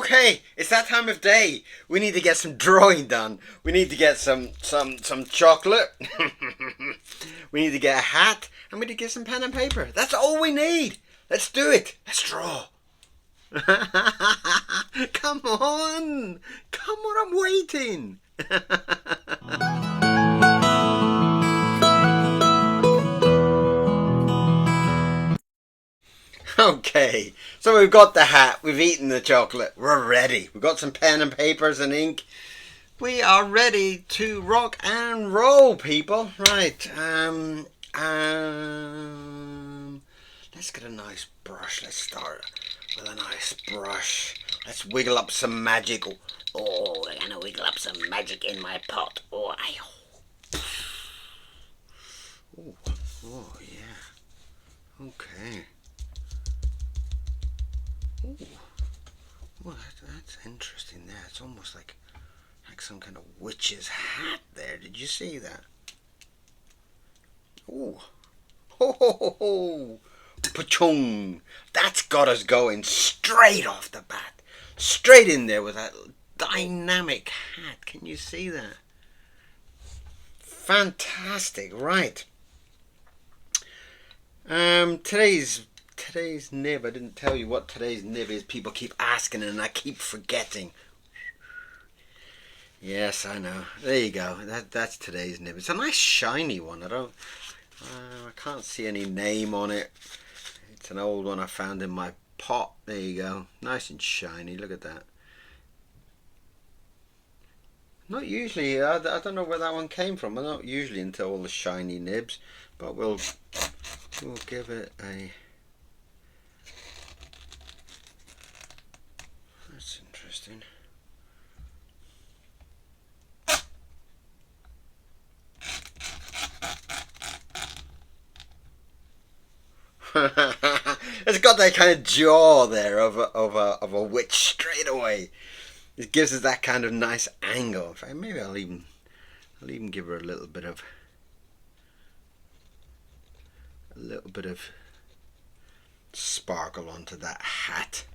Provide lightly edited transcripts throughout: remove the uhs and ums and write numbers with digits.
Okay, it's that time of day. We need to get some drawing done. We need to get some chocolate. We need to get a hat, and we need to get some pen and paper. That's all we need. Let's do it. Let's draw. Come on. Come on, I'm waiting. Okay, so we've got the hat, we've eaten the chocolate, we're ready. We've got some pen and papers and ink. We are ready to rock and roll, people. Right, let's get a nice brush. Let's start with a nice brush. Let's wiggle up some magic. Oh, we're gonna wiggle up some magic in my pot. Oh, yeah. Okay. Ooh. Well, that's interesting there. It's almost like some kind of witch's hat there. Did you see that? Ooh. Ho ho ho ho. Pachung. That's got us going straight off the bat. Straight in there with that dynamic hat. Can you see that? Fantastic. Right. Today's nib, I didn't tell you what today's nib is. People keep asking and I keep forgetting. Yes, I know. There you go. That's today's nib. It's a nice shiny one. I can't see any name on it. It's an old one I found in my pot. There you go. Nice and shiny. Look at that. Not usually. I don't know where that one came from. I'm not usually into all the shiny nibs, but we'll give it a... That's interesting. It's got that kind of jaw there of a witch straight away. It gives us that kind of nice angle. In fact, maybe I'll even give her a little bit of sparkle onto that hat.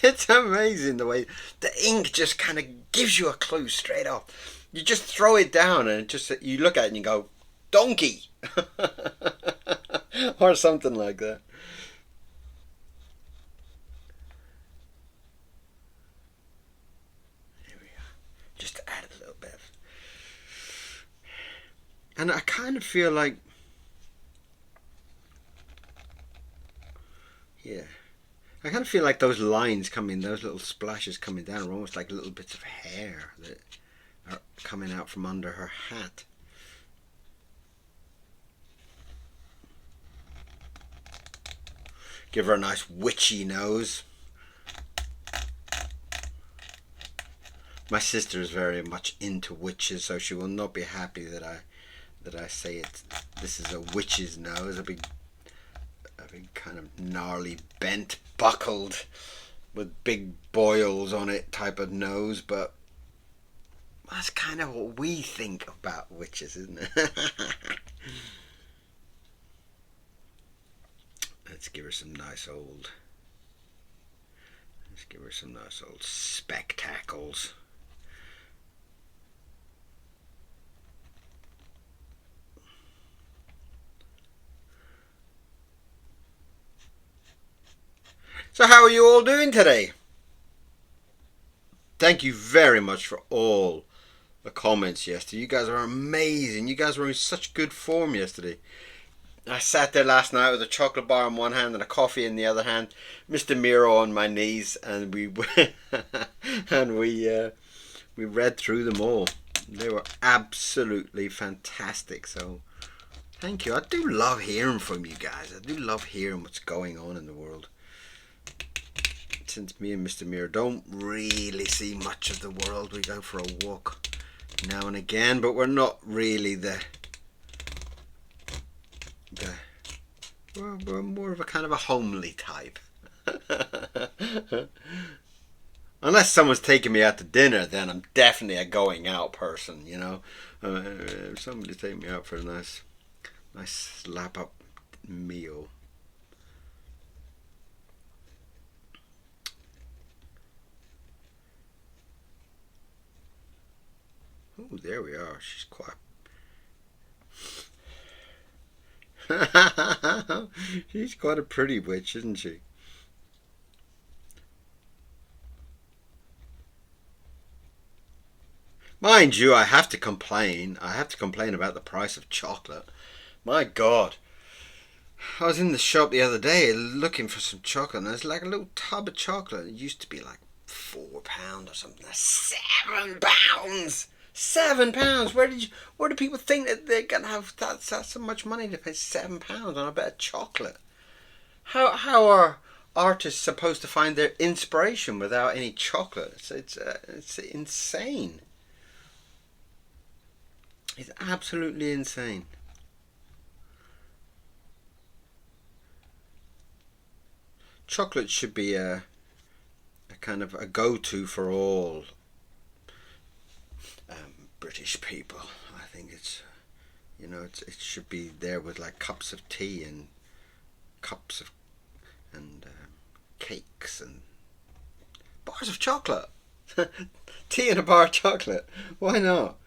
It's amazing the way the ink just kind of gives you a clue straight off. You just throw it down and you look at it and you go, donkey, or something like that. There we are. Just to add a little bit. And I kind of feel like, yeah, I kind of feel like those lines coming, those little splashes coming down are almost like little bits of hair that are coming out from under her hat. Give her a nice witchy nose. My sister is very much into witches, so she will not be happy that I say this is a witch's nose. A big kind of gnarly, bent, buckled, with big boils on it type of nose, but that's kind of what we think about witches, isn't it? Let's give her some nice old spectacles. So how are you all doing today? Thank you very much for all the comments yesterday. You guys are amazing. You guys were in such good form yesterday. I sat there last night with a chocolate bar in one hand and a coffee in the other hand, Mr. Miro on my knees, and we read through them all. They were absolutely fantastic. So thank you. I do love hearing from you guys. I do love hearing what's going on in the world. Since me and Mr. Miro don't really see much of the world, we go for a walk now and again, but we're not really we're more of a kind of a homely type. Unless someone's taking me out to dinner, then I'm definitely a going out person, you know. If somebody's taking me out for a nice slap up meal. there we are. She's quite. She's quite a pretty witch, isn't she? Mind you, I have to complain. I have to complain about the price of chocolate. My God. I was in the shop the other day looking for some chocolate, and there's like a little tub of chocolate. It used to be like £4 or something. That's £7. £7. Where do people think that they're gonna have that so much money to pay £7 on a bit of chocolate? How are artists supposed to find their inspiration without any chocolate? It's insane. It's absolutely insane. Chocolate should be a kind of a go-to for all British people. I think it should be there with like cups of tea and cups of and cakes and bars of chocolate. Tea and a bar of chocolate. Why not?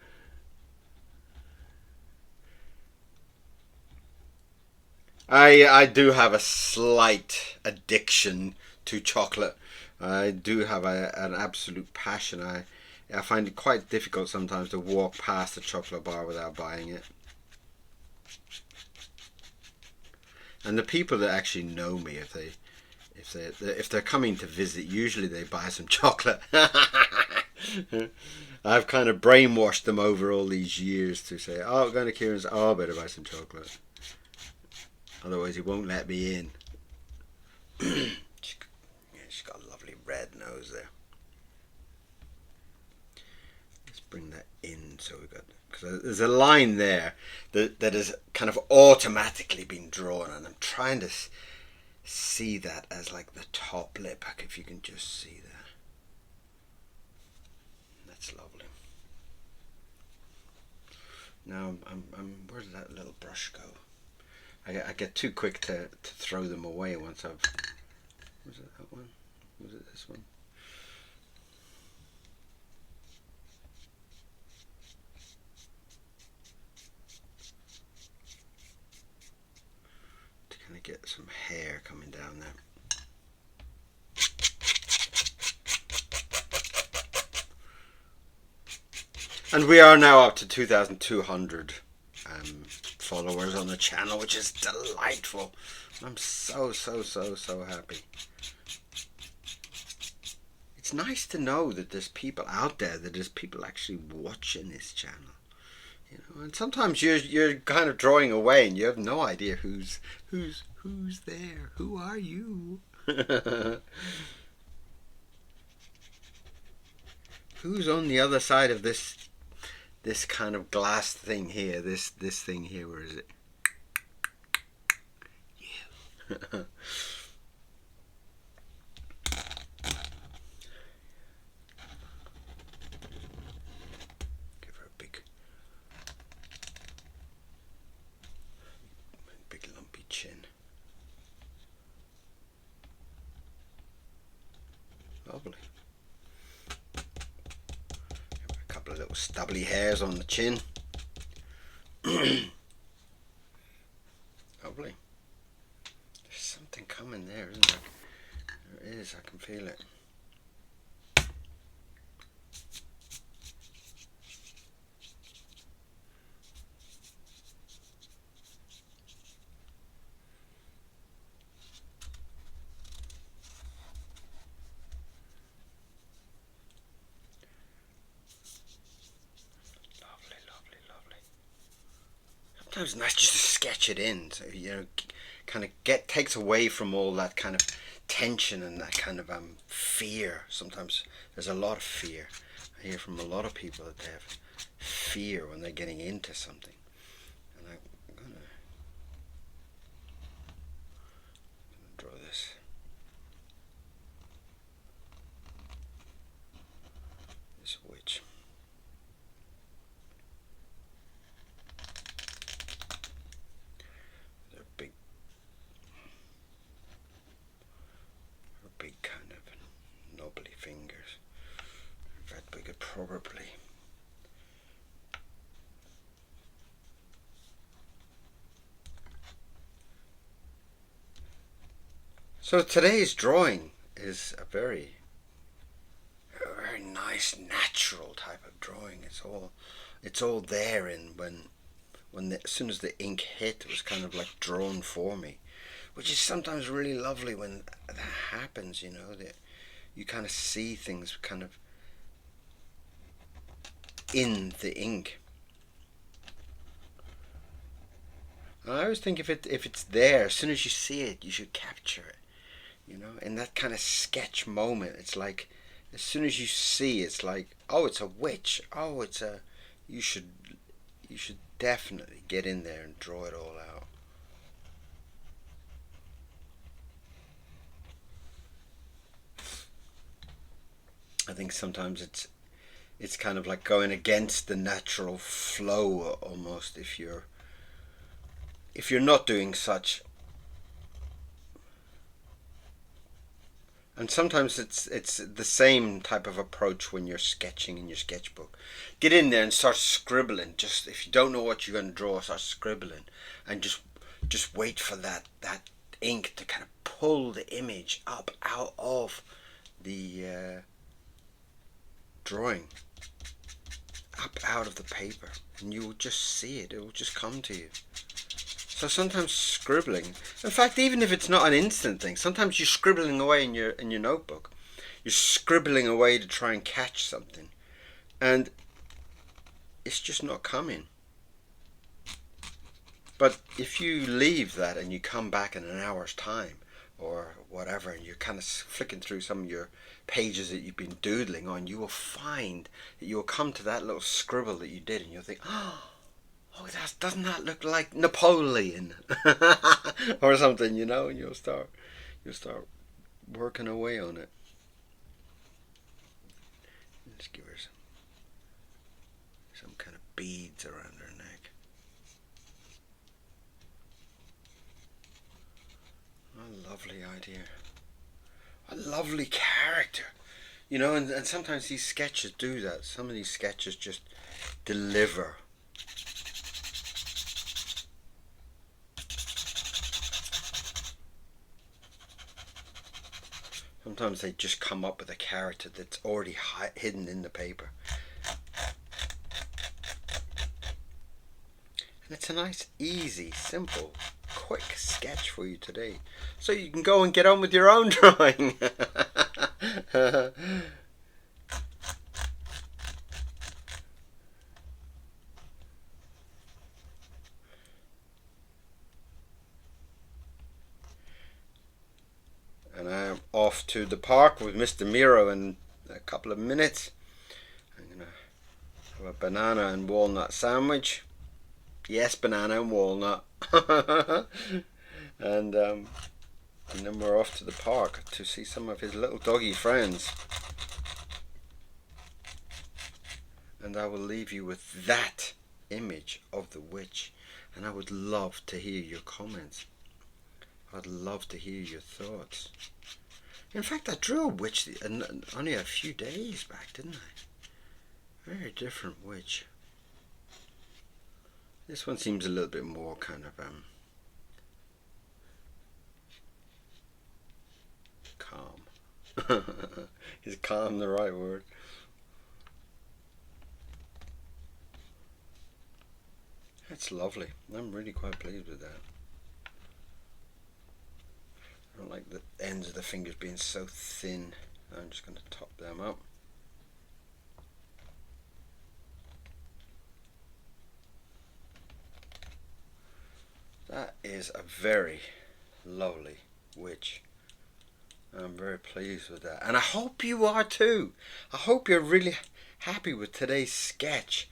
I do have a slight addiction to chocolate. I do have an absolute passion. I find it quite difficult sometimes to walk past a chocolate bar without buying it. And the people that actually know me, if they're coming to visit, usually they buy some chocolate. I've kind of brainwashed them over all these years to say, "Oh, going to Kieron's. Oh, I better buy some chocolate. Otherwise, he won't let me in." She's got a lovely red nose there. Let's bring that in so we got, because there's a line there that has kind of automatically been drawn, and I'm trying to see that as like the top lip. If you can just see that, that's lovely. Now where did that little brush go? I get too quick to throw them away once I've. Was it that one? Was it this one? To kind of get some hair coming down there. And we are now up to 2,200 followers on the channel, which is delightful. I'm so happy. It's nice to know that there's people out there, that there's people actually watching this channel. And sometimes you're kind of drawing away, and you have no idea who's there. Who are you? Who's on the other side of this kind of glass thing here? This thing here. Where is it? You. Give her a big lumpy chin. Lovely. A couple of little stubbly hairs on the chin. Lovely. There's something coming there, isn't there? There is. I can feel it. Sometimes it's nice just to sketch it in, so kind of takes away from all that kind of tension and that kind of fear. Sometimes there's a lot of fear. I hear from a lot of people that they have fear when they're getting into something, and I'm gonna draw this witch. Big kind of knobbly fingers. In fact, we could probably So today's drawing is a very nice, natural type of drawing. It's all there, and as soon as the ink hit, it was kind of like drawn for me, which is sometimes really lovely when that happens. That you kind of see things kind of in the ink. And I always think if it's there, as soon as you see it, you should capture it. In that kind of sketch moment, it's like as soon as you see, it's like, oh, it's a witch. Oh, you should definitely get in there and draw it all out. I think sometimes it's kind of like going against the natural flow almost if you're not doing such. And sometimes it's the same type of approach when you're sketching in your sketchbook. Get in there and start scribbling. Just if you don't know what you're going to draw, start scribbling, and just wait for that ink to kind of pull the image up out of the drawing, up out of the paper, and you will just see it. It will just come to you. So sometimes scribbling, in fact, even if it's not an instant thing, sometimes you're scribbling away in your notebook. You're scribbling away to try and catch something, and it's just not coming. But if you leave that and you come back in an hour's time or whatever, and you're kind of flicking through some of your pages that you've been doodling on, you will find that you'll come to that little scribble that you did, and you'll think, oh, doesn't that look like Napoleon or something, and you'll start working away on it. Let's give her some kind of beads around her neck. A lovely idea. A lovely character. And sometimes these sketches do that. Some of these sketches just deliver. Sometimes they just come up with a character that's already hidden in the paper. And it's a nice, easy, simple, quick sketch for you today. So you can go and get on with your own drawing. And I'm off to the park with Mr. Miro in a couple of minutes. I'm going to have a banana and walnut sandwich. Yes, banana and walnut. And then we're off to the park to see some of his little doggy friends. And I will leave you with that image of the witch. And I would love to hear your comments. I'd love to hear your thoughts. In fact, I drew a witch only a few days back, didn't I? Very different witch. This one seems a little bit more kind of calm. Is calm the right word? That's lovely. I'm really quite pleased with that. I don't like the ends of the fingers being so thin. I'm just going to top them up. That is a very lovely witch. I'm very pleased with that. And I hope you are too. I hope you're really happy with today's sketch.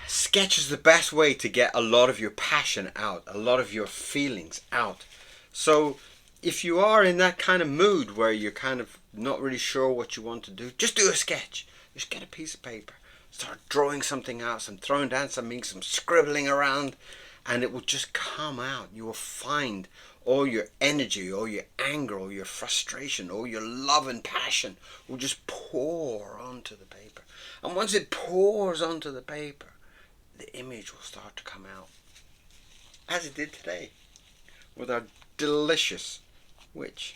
Sketch is the best way to get a lot of your passion out, a lot of your feelings out. So if you are in that kind of mood where you're kind of not really sure what you want to do, just do a sketch. Just get a piece of paper, start drawing something out, some throwing down some ink, some scribbling around, and it will just come out. You will find all your energy, all your anger, all your frustration, all your love and passion will just pour onto the paper. And once it pours onto the paper, the image will start to come out, as it did today with our delicious witch.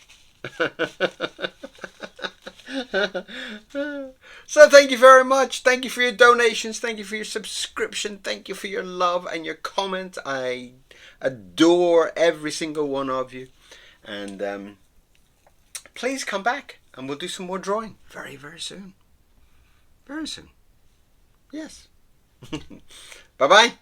So thank you very much. Thank you for your donations. Thank you for your subscription. Thank you for your love and your comment. I adore every single one of you. And please come back and we'll do some more drawing very, very soon. Very soon. Yes. Bye-bye.